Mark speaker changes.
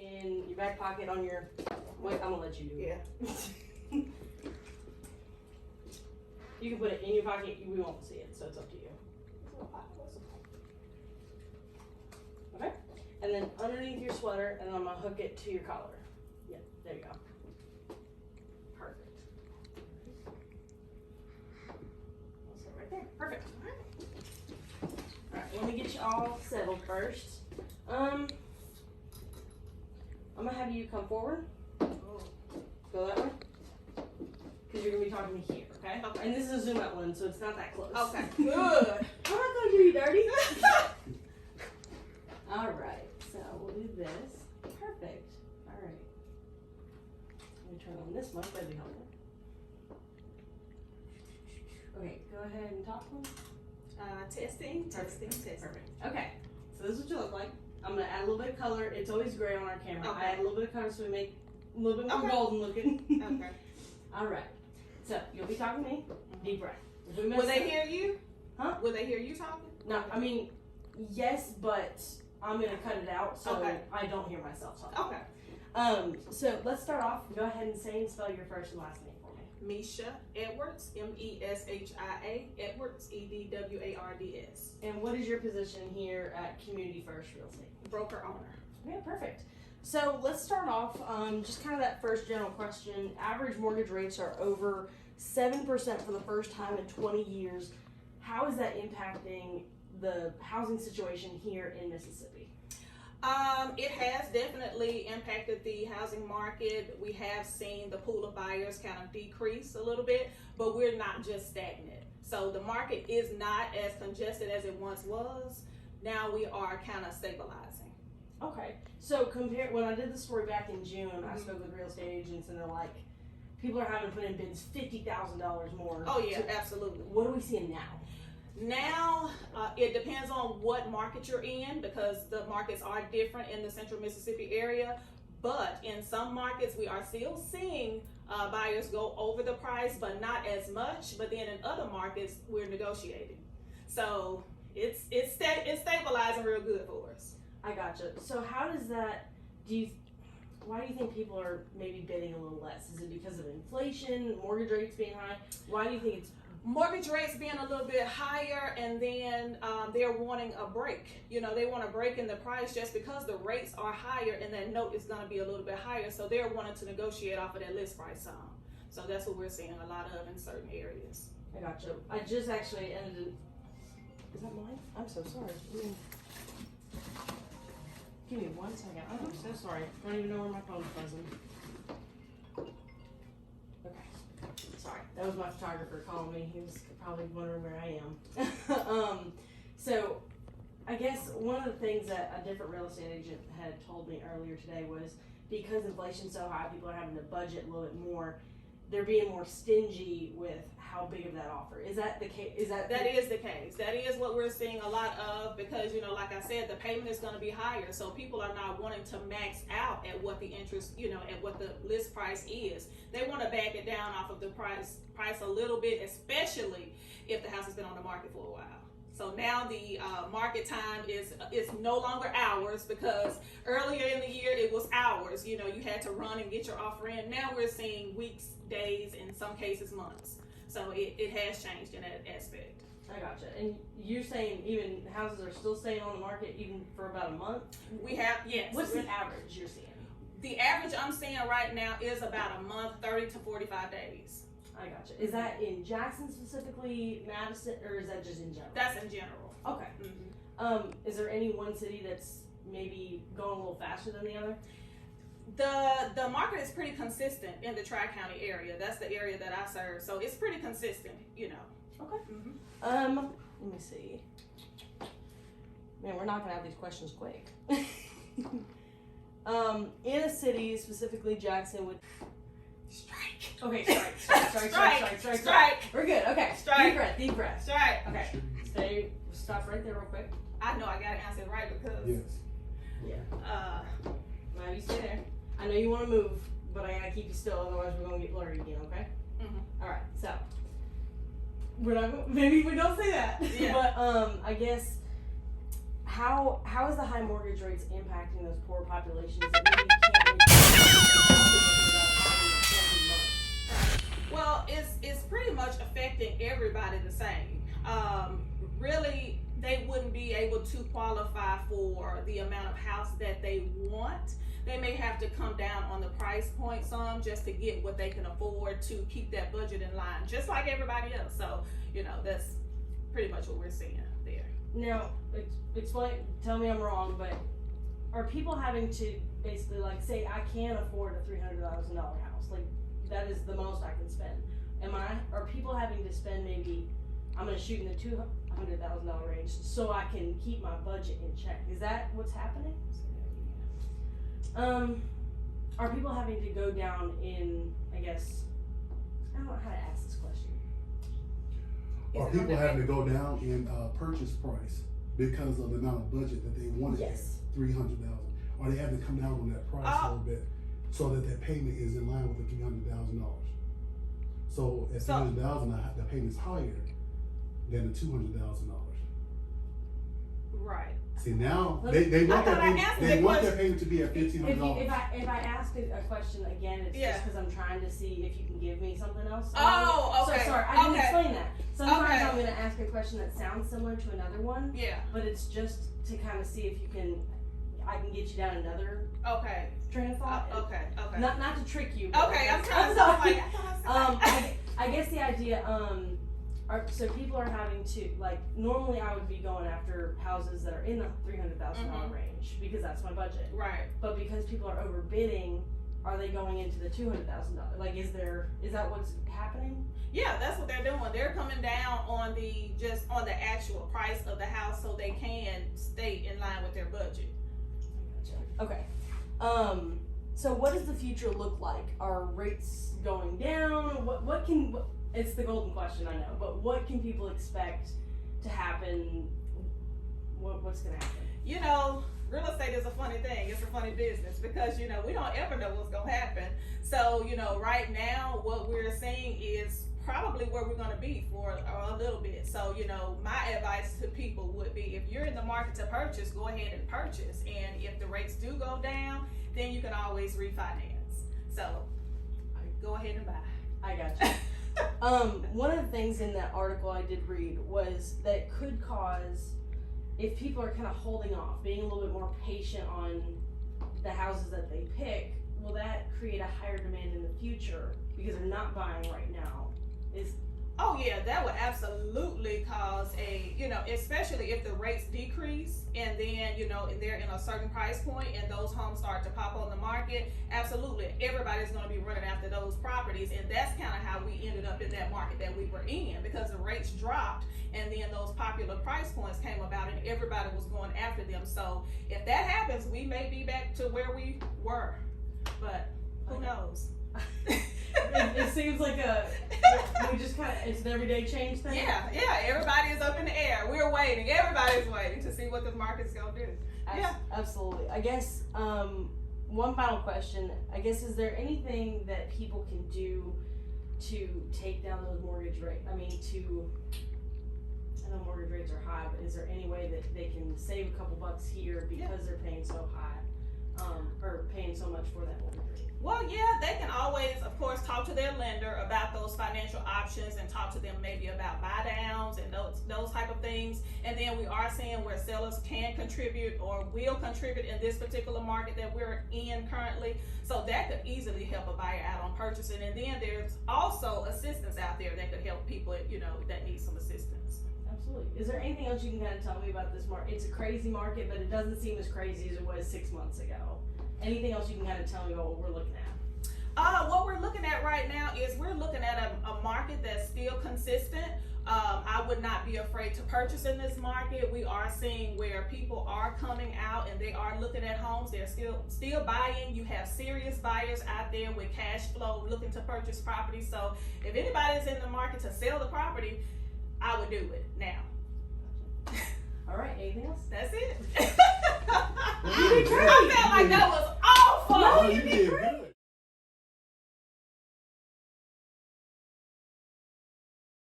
Speaker 1: in your back pocket on your, wait, I'm gonna let you do it.
Speaker 2: Yeah.
Speaker 1: You can put it in your pocket, we won't see it, so it's up to you. Okay, and then underneath your sweater, and then I'm gonna hook it to your collar. Yeah, there you go. Perfect. I'll set it right there. Perfect. Alright, let me get you all settled first. I'm gonna have you come forward. Go that way. Because you're gonna be talking to me here, okay?
Speaker 2: Okay.
Speaker 1: And this is a zoom out lens, so it's not that close.
Speaker 2: Okay. Good.
Speaker 1: I'm not gonna do you dirty. Alright, so we'll do this. Perfect. Alright. Let me turn on this mic, that'd be helpful. Okay, go ahead and talk to me.
Speaker 2: Testing.
Speaker 1: Perfect. Okay, so this is what you look like. I'm gonna add a little bit of color. It's always gray on our camera.
Speaker 2: Okay.
Speaker 1: I add a little bit of color so we make a little bit more
Speaker 2: Okay.
Speaker 1: golden looking.
Speaker 2: Okay.
Speaker 1: Alright, so you'll be talking to me. Deep breath. If we mess
Speaker 2: Will they
Speaker 1: up-
Speaker 2: hear you?
Speaker 1: Huh?
Speaker 2: Will they hear you talking?
Speaker 1: No, I mean, yes, but I'm gonna cut it out so
Speaker 2: Okay.
Speaker 1: I don't hear myself talking.
Speaker 2: Okay.
Speaker 1: So let's start off. Go ahead and say and spell your first and last name for me.
Speaker 2: Mesha Edwards, Meshia Edwards, Edwards.
Speaker 1: And what is your position here at Community First Real Estate?
Speaker 2: Broker owner.
Speaker 1: Yeah, perfect. So let's start off, just kind of that first general question. Average mortgage rates are over 7% for the first time in 20 years. How is that impacting the housing situation here in Mississippi?
Speaker 2: It has definitely impacted the housing market. We have seen the pool of buyers kind of decrease a little bit, but we're not just stagnant. So the market is not as congested as it once was. Now we are kind of stabilizing.
Speaker 1: Okay, so when I did the story back in June, I spoke with real estate agents and they're like, people are having to put in bids $50,000 more.
Speaker 2: Oh yeah,
Speaker 1: So
Speaker 2: absolutely.
Speaker 1: what are we seeing now?
Speaker 2: Now, it depends on what market you're in because the markets are different in the central Mississippi area. But in some markets, we are still seeing buyers go over the price, but not as much. But then in other markets, we're negotiating. So it's stabilizing real good for us.
Speaker 1: I gotcha. So how does that, why do you think people are maybe bidding a little less? Is it because of inflation, mortgage rates being high? Why do you think it's
Speaker 2: Mortgage rates being a little bit higher, and then they're wanting a break. You know, they want a break in the price just because the rates are higher and that note is going to be a little bit higher. So they're wanting to negotiate off of that list price some. So that's what we're seeing a lot of in certain areas.
Speaker 1: I gotcha. I just actually ended. Is that mine? I'm so sorry. Give me 1 second. I'm so sorry. I don't even know where my phone's buzzing. Okay. Sorry. That was my photographer calling me. He was probably wondering where I am. So I guess one of the things that a different real estate agent had told me earlier today was because inflation's so high, people are having to budget a little bit more. They're being more stingy with how big of that offer. Is that the case?
Speaker 2: That is the case. That is what we're seeing a lot of because, you know, like I said, the payment is going to be higher. So people are not wanting to max out at what the interest, you know, at what the list price is. They want to back it down off of the price a little bit, especially if the house has been on the market for a while. So now the market time is no longer hours because earlier in the year it was hours. You know, you had to run and get your offer in. Now we're seeing weeks, days, in some cases months. So it has changed in that aspect.
Speaker 1: I gotcha. And you're saying even houses are still staying on the market even for about a month?
Speaker 2: We have, yes.
Speaker 1: What's the average you're seeing?
Speaker 2: The average I'm seeing right now is about a month, 30 to 45 days.
Speaker 1: I gotcha. Is that in Jackson specifically, Madison, or is that just in general?
Speaker 2: That's in general.
Speaker 1: Okay.
Speaker 2: Mm-hmm.
Speaker 1: Is there any one city that's maybe going a little faster than the other?
Speaker 2: The market is pretty consistent in the Tri-County area. That's the area that I serve. So it's pretty consistent, you know.
Speaker 1: Okay.
Speaker 2: Mm-hmm.
Speaker 1: Let me see. Man, we're knocking out these questions quick. In a city, specifically Jackson, would
Speaker 2: Strike.
Speaker 1: Okay, strike. We're good. Okay.
Speaker 2: Strike.
Speaker 1: Deep breath.
Speaker 2: Strike.
Speaker 1: Okay. Stop right there real quick.
Speaker 2: I know I gotta answer it right because
Speaker 3: Yes.
Speaker 1: Yeah. Now you stay there. I know you want to move, but I gotta keep you still, otherwise we're gonna get blurry again. Okay.
Speaker 2: Mhm.
Speaker 1: All right. So we're not. Maybe we don't say that.
Speaker 2: Yeah.
Speaker 1: But I guess how is the high mortgage rates impacting those poor populations that maybe can't make
Speaker 2: Well, it's pretty much affecting everybody the same. Really, they wouldn't be able to qualify for the amount of house that they want. They may have to come down on the price point some just to get what they can afford to keep that budget in line, just like everybody else. So, that's pretty much what we're seeing there.
Speaker 1: Now, explain, tell me I'm wrong, but are people having to basically, like, say I can't afford a $300,000 house, like that is the most I can spend. Are people having to spend maybe, I'm gonna shoot in the $200,000 range so I can keep my budget in check? Is that what's happening? Are people having to go down in, I guess, I don't know how to ask this question.
Speaker 3: Are people having to go down in purchase price because of the amount of budget that they wanted?
Speaker 1: Yes.
Speaker 3: 300,000. Are they having to come down on that price a little bit so that their payment is in line with the $300,000? So at $300,000, the payment's higher than the $200,000.
Speaker 2: Right.
Speaker 3: See, now they want their payment to be at $1,500.
Speaker 1: If I ask a question again, it's just because I'm trying to see if you can give me something else.
Speaker 2: Oh, okay.
Speaker 1: So sorry, I didn't explain that. Sometimes I'm going to ask a question that sounds similar to another one.
Speaker 2: Yeah.
Speaker 1: But it's just to kind of see if I can get you down another train of thought.
Speaker 2: Okay.
Speaker 1: Not to trick you.
Speaker 2: Okay, I'm trying to
Speaker 1: I guess the idea, so people are having to, like, normally I would be going after houses that are in the $300,000 range because that's my budget.
Speaker 2: Right.
Speaker 1: But because people are overbidding, are they going into the $200,000? Like, is that what's happening?
Speaker 2: Yeah, that's what they're doing. They're coming down on the actual price of the house so they can stay in line with their budget.
Speaker 1: Okay. So what does the future look like? Are rates going down? It's the golden question, I know, but what can people expect to happen? What's gonna happen?
Speaker 2: Real estate is a funny thing. It's a funny business because, we don't ever know what's gonna happen. So, right now what we're seeing is probably where we're gonna be for a little bit. So, my advice to people would be, if you're in the market to purchase, go ahead and purchase. And if the rates do go down, then you can always refinance. So, go ahead and buy.
Speaker 1: I got you. One of the things in that article I did read was that it could cause, if people are kind of holding off, being a little bit more patient on the houses that they pick, will that create a higher demand in the future because they're not buying right now?
Speaker 2: Oh yeah, that would absolutely cause especially if the rates decrease and then, they're in a certain price point and those homes start to pop on the market, absolutely. Everybody's going to be running after those properties, and that's kind of how we ended up in that market that we were in, because the rates dropped and then those popular price points came about and everybody was going after them. So if that happens, we may be back to where we were, but who knows?
Speaker 1: It seems like we just kind of, it's an everyday change thing.
Speaker 2: Yeah, everybody is up in the air. We're waiting. Everybody's waiting to see what the market's gonna do.
Speaker 1: Absolutely. I guess one final question. I guess, is there anything that people can do to take down those mortgage rates? I know mortgage rates are high, but is there any way that they can save a couple bucks here because they're paying so high, or paying so much for that mortgage rate?
Speaker 2: Well, yeah, they can always, of course, talk to their lender about those financial options and talk to them maybe about buy downs and those type of things. And then we are seeing where sellers can contribute or will contribute in this particular market that we're in currently. So that could easily help a buyer out on purchasing. And then there's also assistance out there that could help people, that need some assistance.
Speaker 1: Absolutely. Is there anything else you can kind of tell me about this market? It's a crazy market, but it doesn't seem as crazy as it was 6 months ago. Anything else you can kind of tell me about what we're looking at?
Speaker 2: What we're looking at right now is we're looking at a market that's still consistent. I would not be afraid to purchase in this market. We are seeing where people are coming out and they are looking at homes. They're still buying. You have serious buyers out there with cash flow looking to purchase property. So if anybody's in the market to sell the property, I would do it now.
Speaker 1: All right, anything else?
Speaker 2: That's it.
Speaker 3: You did great.
Speaker 2: I felt like that was awful.
Speaker 3: No, you did good.